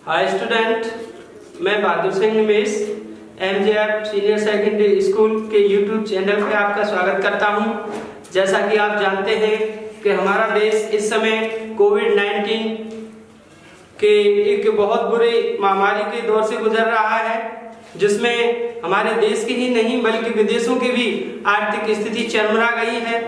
Hi student, मैं बहादुर सिंह निमेश MJF senior secondary school के YouTube channel पे आपका स्वागत करता हूं। जैसा कि आप जानते हैं कि हमारा देश इस समय कोविड-19 के एक बहुत बुरी महामारी के दौर से गुजर रहा है, जिसमें हमारे देश की ही नहीं बल्कि विदेशों की भी आर्थिक स्थिति चरमरा गई है।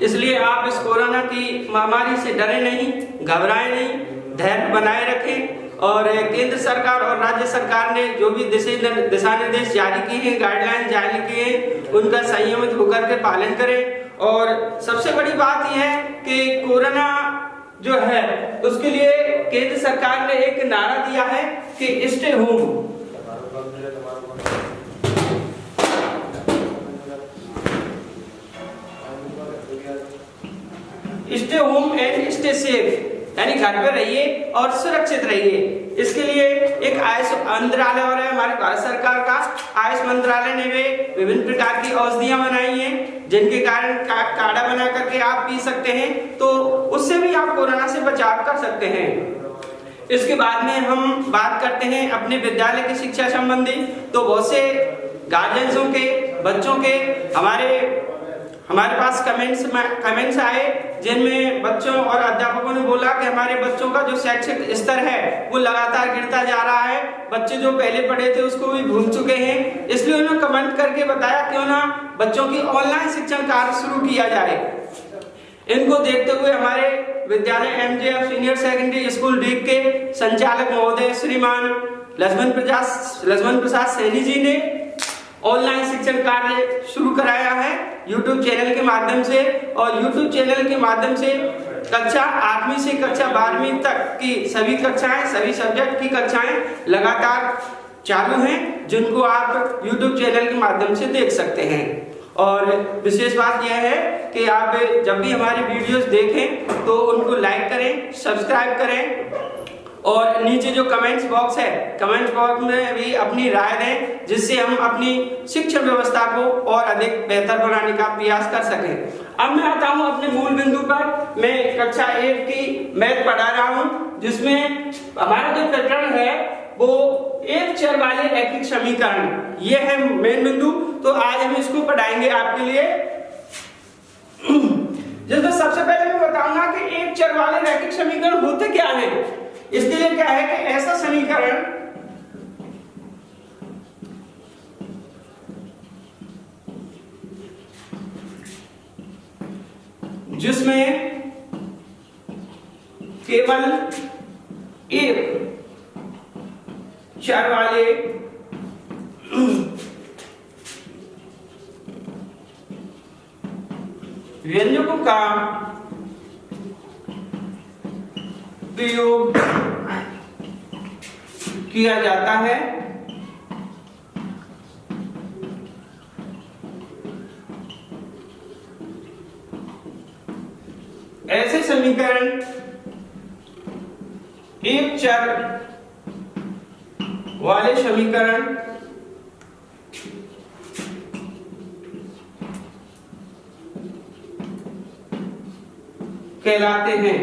इसलिए आप इस कोरोना की महामारी से डरे नहीं, घबराएं नहीं, धैर्य बनाए रखें और केंद्र सरकार और राज्य सरकार ने जो भी दिशा निर्देश जारी किए हैं, गाइडलाइन जारी किए हैं, उनका संयमित होकर के पालन करें। और सबसे बड़ी बात यह है कि कोरोना जो है उसके लिए केंद्र सरकार ने एक नारा दिया है कि stay home. Stay home and stay safe, यानी घर पे रहिए और सुरक्षित रहिए। इसके लिए एक आयुष मंत्रालय और हमारे भारत सरकार का आयुष मंत्रालय ने भी विभिन्न प्रकार की औषधियां बनाई हैं, जिनके कारण काढ़ा बना करके आप पी सकते हैं, तो उससे भी आप कोरोना से बचाव कर सकते हैं। इसके बाद में हम बात करते हैं अपने विद्यालय की शिक्षा संबंधी। तो बहुत से गार्जियंसों के बच्चों के हमारे पास कमेंट्स आए, जिनमें बच्चों और अध्यापकों ने बोला कि हमारे बच्चों का जो शैक्षिक स्तर है वो लगातार गिरता जा रहा है, बच्चे जो पहले पढ़े थे उसको भी भूल चुके हैं। इसलिए उन्होंने कमेंट करके बताया क्यों ना बच्चों की ऑनलाइन शिक्षण कार्य शुरू किया जाए। इनको देखते हुए हमारे विद्यालय MJF senior secondary school Deeg के संचालक महोदय श्रीमान लक्ष्मण प्रसाद सैनी जी ने ऑनलाइन शिक्षण कार्य शुरू कराया है यूट्यूब चैनल के माध्यम से। और यूट्यूब चैनल के माध्यम से कक्षा 8वीं से कक्षा 12वीं तक की सभी कक्षाएं, सभी सब्जेक्ट की कक्षाएं लगातार चालू हैं, जिनको आप यूट्यूब चैनल के माध्यम से देख सकते हैं। और विशेष बात यह है कि आप जब भी हमारी वीडियोस देखें तो उनको लाइक करें, सब्सक्राइब करें और नीचे जो कमेंट्स बॉक्स है, कमेंट्स बॉक्स में भी अपनी राय दें, जिससे हम अपनी शिक्षण व्यवस्था को और अधिक बेहतर बनाने का प्रयास कर सकें। अब मैं आता हूं अपने मूल बिंदु पर। मैं कक्षा 8 की मैथ पढ़ा रहा हूं, जिसमें हमारा जो प्रकरण है वो एक चर वाले रैखिक समीकरण, ये है मेन बिंदु। तो आज हम इसको पढ़ाएंगे आपके लिए, जिसमें सबसे पहले मैं बताऊंगा कि एक चर वाले रैखिक समीकरण होते क्या है। इसके लिए क्या है कि ऐसा समीकरण जिसमें केवल एक चर वाले व्यंजकों का प्रयोग किया जाता है, ऐसे समीकरण एक चर वाले समीकरण कहलाते हैं।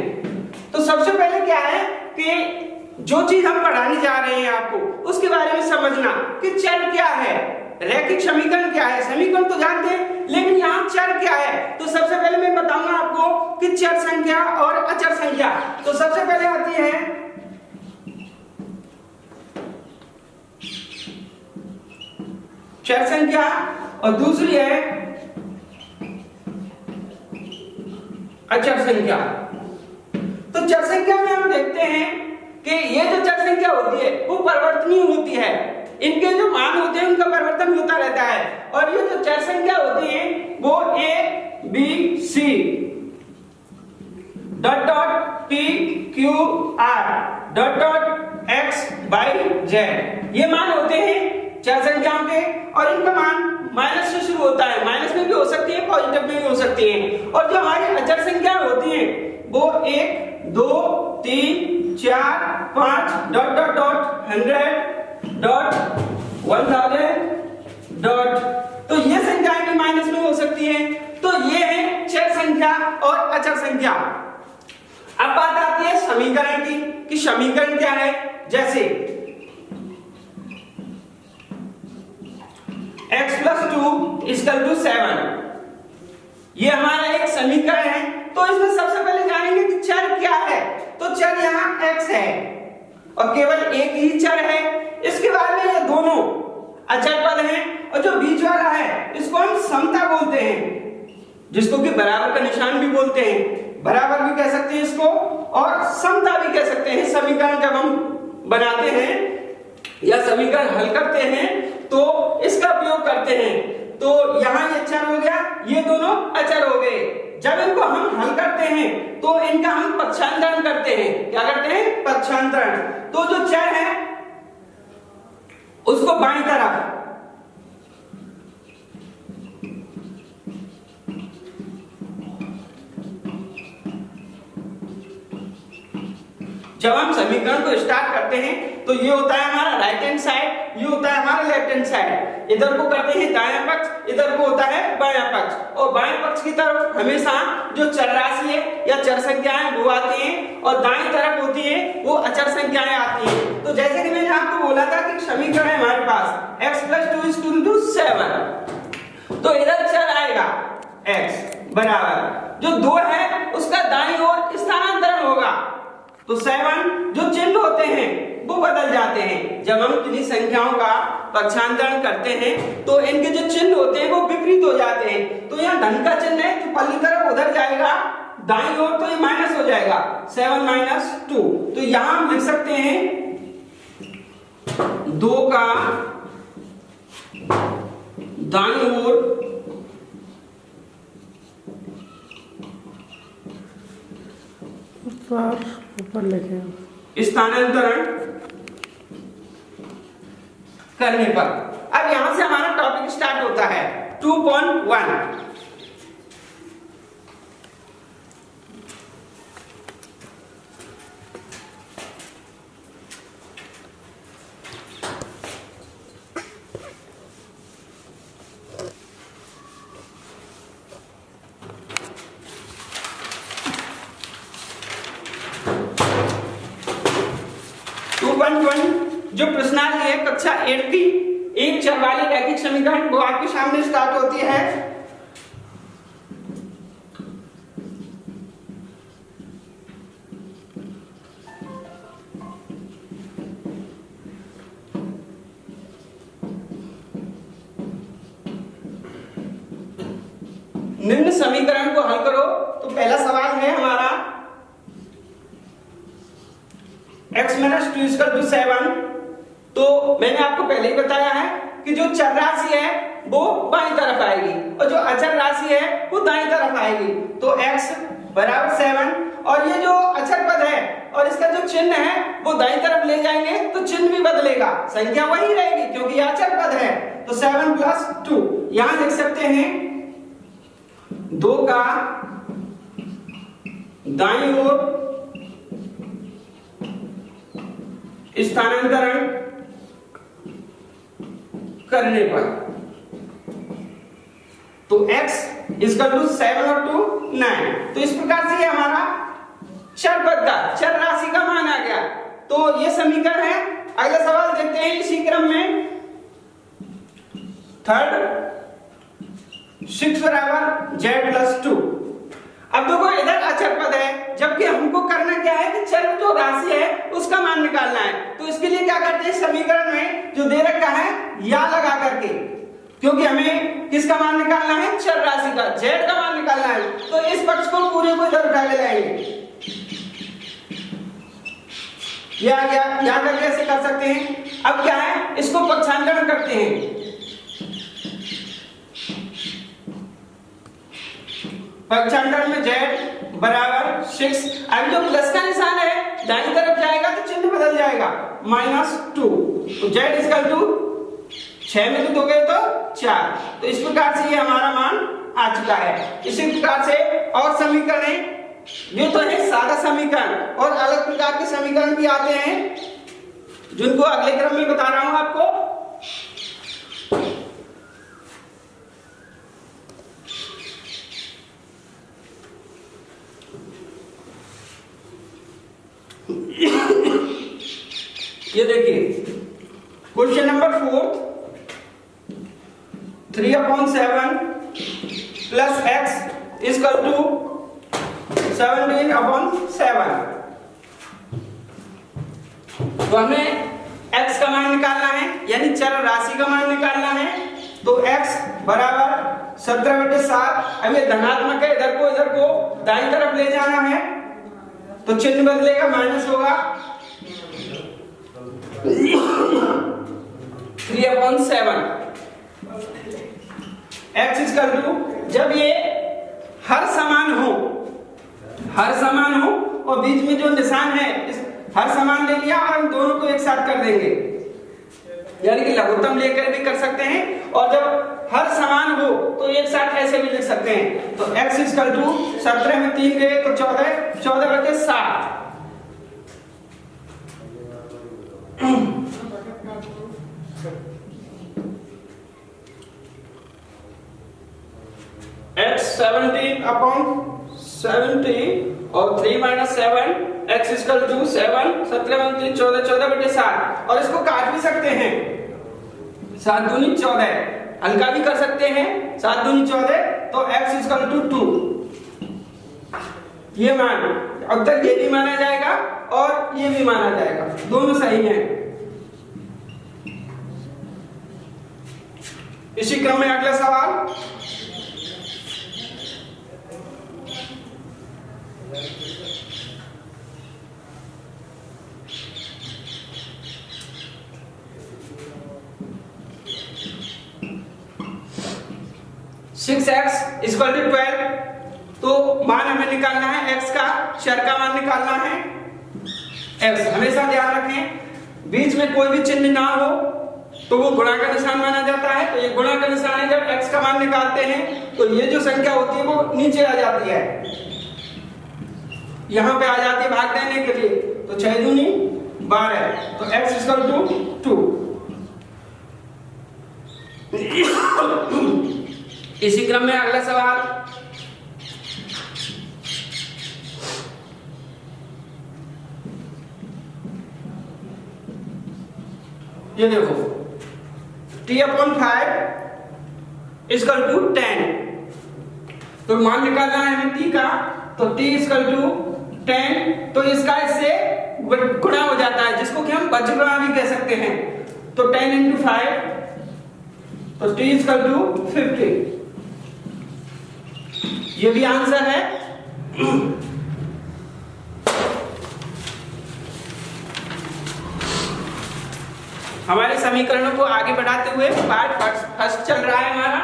तो सबसे पहले क्या है कि जो चीज हम पढ़ाने जा रहे हैं आपको, उसके बारे में समझना कि चर क्या है, रैखिक समीकरण क्या है। समीकरण तो जानते हैं, लेकिन यहाँ चर क्या है। तो सबसे पहले मैं बताऊंगा आपको कि चर संख्या और अचर संख्या। तो सबसे पहले आती है चर संख्या और दूसरी है अचर संख्या। तो चर संख्या में हम देखते हैं कि ये जो चर संख्या होती है वो परिवर्तनीय होती है, इनके जो मान होते हैं उनका परिवर्तन होता रहता है। और ये जो चर संख्या होती है वो A B C dot dot P Q R dot dot X Y Z, ये मान होते हैं चर संख्याओं के। और इनका मान माइनस से शुरू होता है, माइनस में भी हो सकती है, पॉजिटिव में भी हो सकती है। और जो हमारी अचर संख्या होती है वो 1 2 3 4 5 dot dot dot 100 dot 1000 dot, तो ये संख्याएं भी माइनस में हो सकती है। तो ये है चर संख्या और अचर संख्या। अब बात आती है समीकरण की कि समीकरण क्या है। जैसे x + 2 = 7, ये हमारा एक समीकरण है। तो इसमें सबसे पहले जानेंगे कि चर क्या है। तो चर यहाँ x है और केवल एक ही चर है। इसके बाद में ये दोनों अचर पद हैं और जो बीच वाला है इसको हम समता बोलते हैं, जिसको कि बराबर का निशान भी बोलते हैं, बराबर भी कह सकते हैं इसको और समता भी कह सकते हैं। समीकरण जब हम बनाते हैं या समीकरण हल करते हैं तो इसका प्रयोग करते हैं। तो यहाँ ये चर हो गया, ये दोनों अचर हो गए। जब इनको हम हल करते हैं तो इनका हम पक्षांतरण करते हैं। क्या करते हैं? पक्षांतरण। तो जो चर है उसको बाईं तरफ जब हम समीकरण को स्टार्ट करते हैं तो ये होता है हमारा राइट हैंड साइड, ये होता है हमारा लेफ्ट हैंड साइड। इधर को करते हैं दायां पक्ष, इधर को होता है बायां पक्ष। और बाएं पक्ष की तरफ हमेशा जो चर राशि है या चर संख्याएं वो आती हैं और दाईं तरफ होती है वो अचर संख्याएं आती हैं। तो जैसे कि मैंने आपको बोला था कि समीकरण है हमारे पास x + 2 = 7, तो इधर चर आएगा x बराबर जो 2 है उसका दाईं ओर स्थानांतरण होगा। तो 7 जो चिन्ह होते हैं वो बदल जाते हैं। जब हम किन्हीं संख्याओं का पक्षांतरण करते हैं तो इनके जो चिन्ह होते हैं वो विपरीत हो जाते हैं। तो यहाँ धन का चिन्ह है तो पल्ली तरफ उधर जाएगा, दाईं ओर तो ये माइनस हो जाएगा 7 - 2। तो यहाँ हम लिख सकते हैं 2 का दाईं ओर ऊपर लिखे स्थानांतरण करने पर। अब यहां से हमारा टॉपिक स्टार्ट होता है 2.1। जो प्रश्नावली है कक्षा 8 की एक चर वाली रैखिक समीकरण वो आपके सामने स्टार्ट होती है। निम्न समीकरण को हल करो। तो पहला सवाल है हमारा x - 2 = 7। तो मैंने आपको पहले ही बताया है कि जो चर राशि है वो बाईं तरफ आएगी और जो अचर राशि है वो दाईं तरफ आएगी। तो x बराबर 7 और ये जो अचर पद है और इसका जो चिन्ह है वो दाईं तरफ ले जाएंगे तो चिन्ह भी बदलेगा, संख्या वही रहेगी क्योंकि ये अचर पद है। तो 7 + 2 यहां लिख सकते हैं 2 का दाईं ओर स्थानांतरण करने पर। तो x = 7 और 2 9। तो इस प्रकार से ये हमारा चर पद का चर राशि का मान आ गया। तो ये समीकरण है। अगला सवाल देखते हैं इसी क्रम में। थर्ड 6 बराबर z + 2। अब देखो इधर अचर पद है जबकि हमको करना क्या है कि चर जो राशि है उसका मान निकालना है। तो इसके लिए क्या करते हैं समीकरण में जो दे रखा है या लगा करके, क्योंकि हमें किसका मान निकालना है? चर राशि का, z का मान निकालना है। तो इस पक्ष को पूरे को इधर उठा ले जाएंगे। या करके ऐसे कर सकते हैं। अब क्या है इसको पक्षांतरण करते हैं। पक्षांतरण में z बराबर 6। अब जो प्लस का निशान है दाईं तरफ जाएगा तो चिन्ह बदल जाएगा -2। तो z = 6 में 2 गए तो 4। तो इस प्रकार से ये हमारा मान आ चुका है। इसी प्रकार से और समीकरण है। ये तो है सादा समीकरण और अलग प्रकार के समीकरण भी आते हैं जिनको अगले क्रम में बता रहा हूं आपको। ये देखिए question number 4, 3/7 plus x equal to 17/7। तो हमें x का मान निकालना है, यानी चर राशि का मान निकालना है। तो x बराबर 17/7। अब ये धनात्मक है, इधर को दाईं तरफ ले जाना है, तो चिन्ह बदलेगा, माइनस होगा 3/7। x इक्वल टू, जब ये हर समान हो और बीच में जो निशान है हर समान ले लिया और हम दोनों को एक साथ कर देंगे, यानी कि लघुत्तम लेकर भी कर सकते हैं, और जब हर समान हो तो एक साथ ऐसे भी लिख सकते हैं। तो x इक्वल टू 17 में 3 गए तो 14/7। x 17/70 और 3 - 7 x इक्वल टू 7, 17 में 3 14, 14/7। और इसको काट भी सकते हैं, 7 दूनी 14, हल्का भी कर सकते हैं, 7 दूनी 14, तो x इक्वल टू 2। ये मान अब तक ये भी माना जाएगा और ये भी माना जाएगा, दोनों सही हैं। इसी क्रम में अगला सवाल, सिक्स एक्स इक्वल टू 12। तो मान हमें निकालना है x का, चर का मान निकालना है x। हमेशा ध्यान रखें बीच में कोई भी चिन्ह ना हो तो वो गुणा का निशान माना जाता है। तो ये गुणा का निशान है, जब x का मान निकालते हैं तो ये जो संख्या होती है वो नीचे आ जाती है, यहां पे आ जाती है भाग देने के लिए। तो 6 दूनी 12, तो x इक्वल टू 2। इसी क्रम में अगला सवाल, ये देखो t/5 इक्वल टू 10। तो मान निकालना है हमें t का, तो t इक्वल टू 10, तो इसका इससे गुणा हो जाता है, जिसको कि हम बज्रगुणा भी कह सकते हैं। तो 10 × 5, तो t इक्वल टू 50। ये भी आंसर है। हमारे समीकरणों को आगे बढ़ाते हुए पार्ट फर्स्ट चल रहा है हमारा।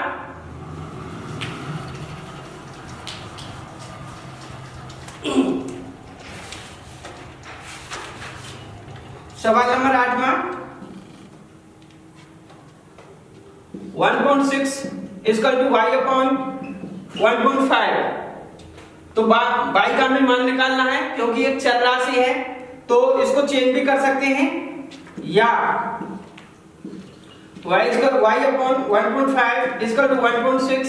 सवाल नंबर 8वां, 1.6 इक्वल टू y/1.5। तो y का हमें मान निकालना है, क्योंकि एक चर राशि है तो इसको चेंज भी कर सकते हैं, या y/1.5 equal to 1.6,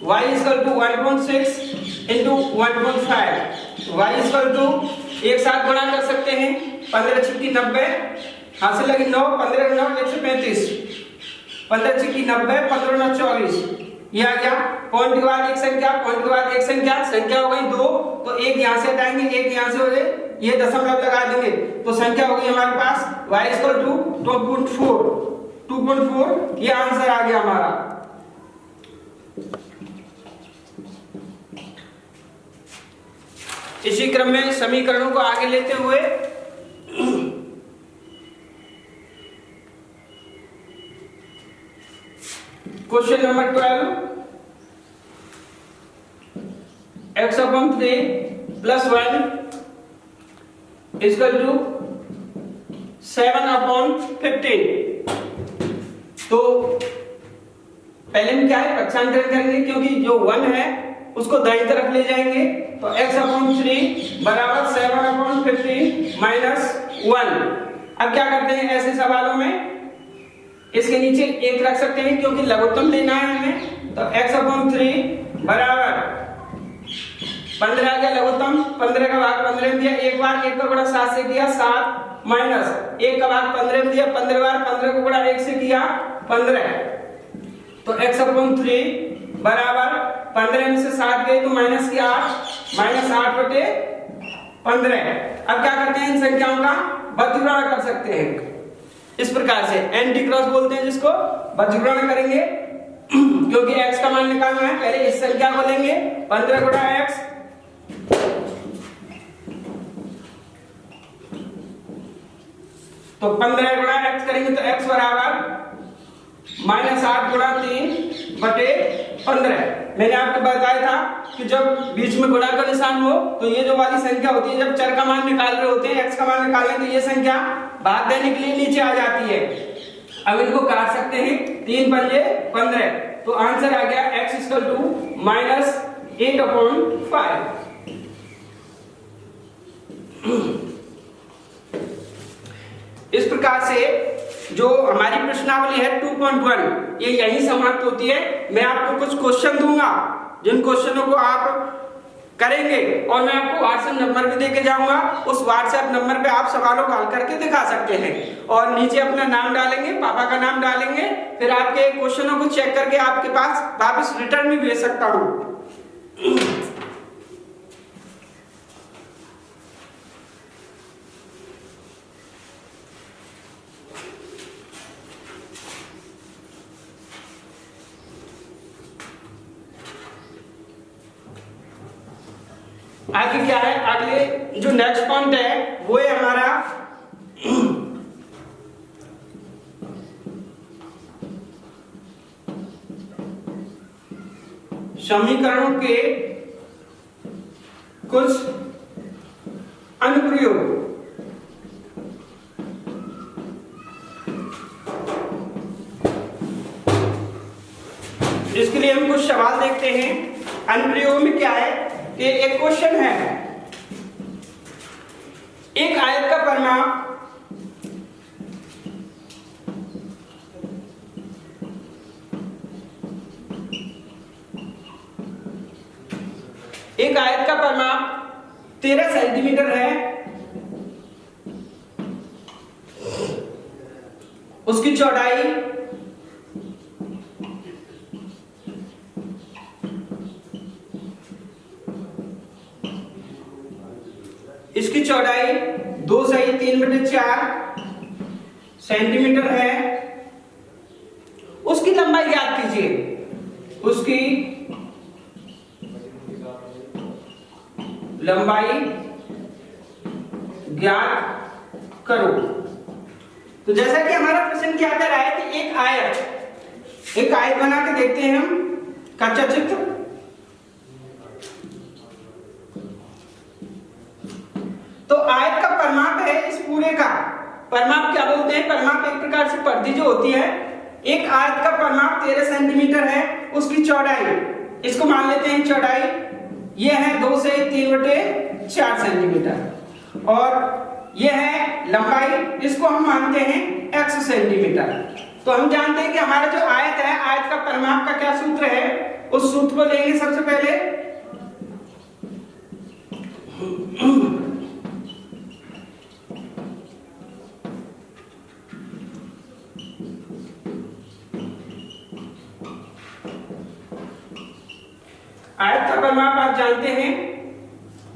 y equal to 1.6 into 1.5, y equal to एक साथ गुणा कर सकते हैं, 15 × 90, हासिल लगी 9, 15 × 9 135, 15 × 90, 15 × 24, ये आ गया। पॉइंट के बाद एक संख्या, पॉइंट के बाद एक संख्या हो गई 2, तो एक यहां से हटाएंगे, एक यहां से हो गए, ये दशमलव लगा देंगे, तो संख्या हो गई हमारे पास y इक्वल टू 2.4। ये आंसर आ गया हमारा। इसी क्रम में समीकरणों को आगे लेते हुए question number 12, x/3 + 1 equal to 7/15। तो पहले हम क्या है, पक्षांतरण करेंगे, क्योंकि जो 1 है उसको दाईं तरफ ले जाएंगे। तो x/3 बराबर 7/15 - 1। अब क्या करते हैं ऐसे सवालों में, इसके नीचे 1 रख सकते हैं, क्योंकि लघुत्तम लेना है हमें। तो x/3 बराबर 15 का लघुत्तम, 15 का भाग 15 में दिया, एक बार 1 का गुणा 7 से किया, 7 माइनस 1 का भाग 15 में दिया, 15 बार 15 को गुणा 1 से किया 15, तो x/3 बराबर 15 में से 7 गए तो माइनस की 8, माइनस 8/15। अब क्या करते हैं, इन संख्याओं का बज्रगुणा कर सकते हैं इस प्रकार से, एंटी क्रॉस बोलते हैं जिसको, बज्रगुणा करेंगे क्योंकि x का मान निकालना है। पहले इस संख्या को लेंगे 15 गुणा x, तो 15 गुणा x करेंगे तो x बराबर माइनस 8 गुणा 3/15। मैंने आपको बताया था कि जब बीच में गुणा का निशान हो तो ये जो वाली संख्या होती है, जब चर का मान निकाल रहे होते हैं, x का मान निकालें तो ये संख्या भाग देने के लिए नीचे आ जाती है। अब इनको काट सकते हैं, 3 पंजे 15, तो आंसर आ गया x = -8/5। इस प्रकार से जो हमारी प्रश्नावली है 2.1 ये यही समाप्त होती है। मैं आपको कुछ क्वेश्चन दूंगा, जिन क्वेश्चनों को आप करेंगे और मैं आपको व्हाट्सएप नंबर भी देके जाऊंगा, उस व्हाट्सएप नंबर पे आप सवालों को हल करके दिखा सकते हैं और नीचे अपना नाम डालेंगे, पापा का नाम डालेंगे, फिर आपके क्वेश्चनों को चेक करके आपके पास वापस रिटर्न भी भेज सकता हूं। आगे क्या है, अगले जो नेक्स्ट पॉइंट है वो है हमारा समीकरणों के कुछ अनुप्रयोग। इसके लिए हम कुछ सवाल देखते हैं। अनुप्रयोग में क्या है कि एक क्वेश्चन है, एक आयत का परिमाप एक आयत का परिमाप 13 सेंटीमीटर है, उसकी चौड़ाई इसकी चौड़ाई 2 सही 3/4 सेंटीमीटर है। उसकी लंबाई ज्ञात कीजिए, उसकी लंबाई ज्ञात करो। तो जैसा कि हमारा प्रश्न क्या कर रहा है कि एक आयत बना के देखते हैं हम, कच्चा चित्र। तो आयत का परिमाप है इस पूरे का, परिमाप क्या बोलते हैं, परिमाप एक प्रकार से परिधि जो होती है। एक आयत का परिमाप 13 सेंटीमीटर है, उसकी चौड़ाई इसको मान लेते हैं चौड़ाई ये है 2 से 3/4 सेंटीमीटर और ये है लंबाई, इसको हम मानते हैं x सेंटीमीटर। तो हम जानते हैं कि हमारा जो आयत है, आयत का परिमाप का क्या सूत्र है, उस सूत्र को लेंगे सबसे पहले। आयत का परिमाप आप जानते हैं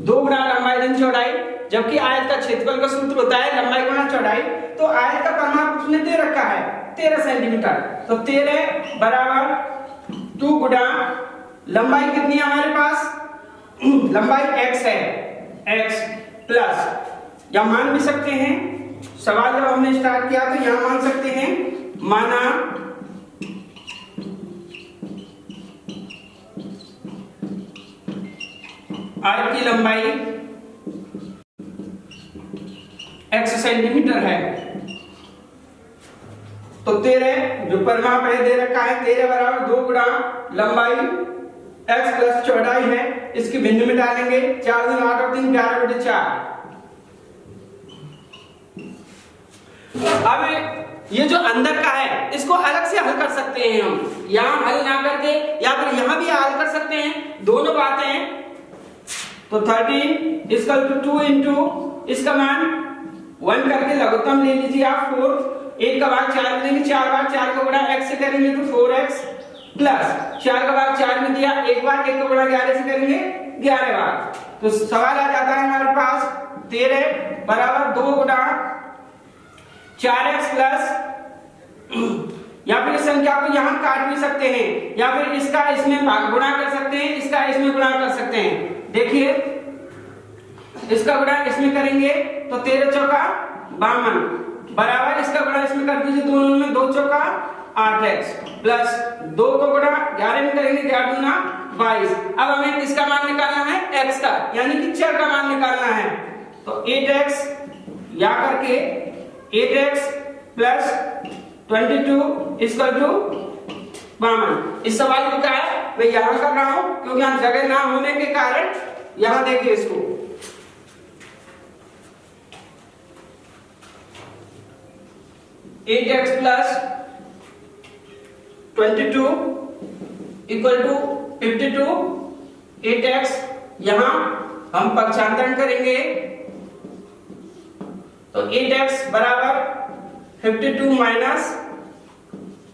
2 गुणा लंबाई धन चौड़ाई, जबकि आयत का क्षेत्रफल का सूत्र होता है लंबाई गुणा चौड़ाई। तो आयत का परिमाप उसने दे रखा है 13 सेंटीमीटर, तो 13 बराबर 2 गुणा लंबाई कितनी है हमारे पास, लंबाई x है, x प्लस या मान भी सकते हैं, सवाल जब हमने स्टार्ट किया तो यहां मान सकते हैं, माना आयत की लंबाई x सेंटीमीटर है। तो 13 जो परिमाप है दे रखा है, 13 बराबर 2 गुणा लंबाई x प्लस चौड़ाई है, इसकी भिन्न में डालेंगे, 4 दूनी 8 और 3 11/4। अब ये जो अंदर का है इसको अलग से हल कर सकते हैं हम, यहां हल ना करके या फिर यहां भी हल कर सकते हैं, दोनों बातें हैं। तो 13 = 2 इंटू इसका मान 1 करके लघुत्तम ले लीजिए आप 4, 1 का भाग 4 में देंगे, 4 बार 4 को गुणा x से करेंगे तो 4x प्लस 4 का भाग 4 में दिया, एक बार 1 को गुणा 11 से करेंगे 11 बार। तो सवाल आ जाता है हमारे पास 13 बराबर 2 गुणा 4x प्लस, या फिर इस संख्या को यहां काट भी सकते हैं, या फिर इसका इसमें भाग गुणा कर सकते हैं, इसका इसमें गुणा कर सकते हैं। देखिए इसका गुणा इसमें करेंगे तो 13 चौका 52 बराबर इसका गुणा इसमें कर दीजिए, दोनों में 2 चौका 8x प्लस 2 को गुणा 11 में करेंगे 11 दूना 22। अब हमें किसका मान निकालना है, x का, यानी कि चर का मान निकालना है। तो 8x या करके 8x प्लस 22 इक्वल टू 52। इस सवाल को क्या है मैं यहां कर रहा हूं क्योंकि यहां जगह ना होने के कारण, यहां देखिए इसको 8x plus 22 equal to 52, 8x यहां हम पक्षांतरण करेंगे तो 8x बराबर 52 माइनस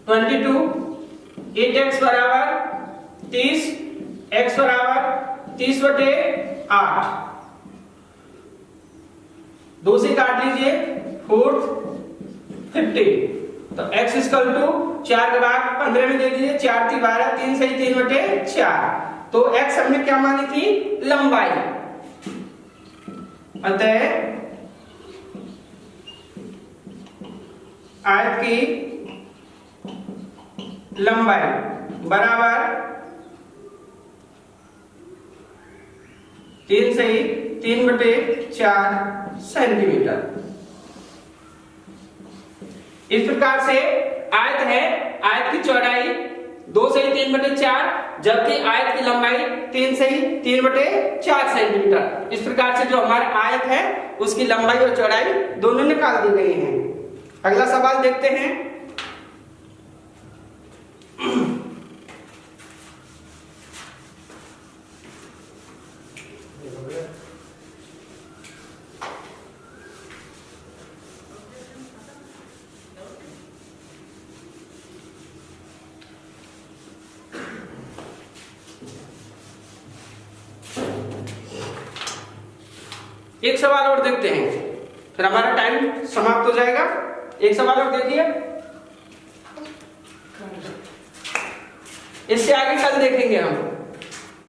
22, 8x बराबर 30, x बराबर 30/8, 2 से काट लीजिए 4 50। तो x इक्वल टू 4 के भाग 15 में दे दीजिए, 4 3 12, 3 सही 3/4। तो x हमने क्या मानी थी, लंबाई। अतः आयत की लंबाई बराबर 3 सही 3/4 सेंटीमीटर। इस प्रकार से आयत है, आयत की चौड़ाई 2 सही 3/4, जबकि आयत की लंबाई 3 सही 3/4 सेंटीमीटर। इस प्रकार से जो हमारा आयत है उसकी लंबाई और चौड़ाई दोनों निकाल दी गई हैं। अगला सवाल देखते हैं। एक सवाल और देखते हैं, फिर हमारा टाइम समाप्त हो जाएगा। एक सवाल और देखिए, इससे आगे कल देखेंगे हम।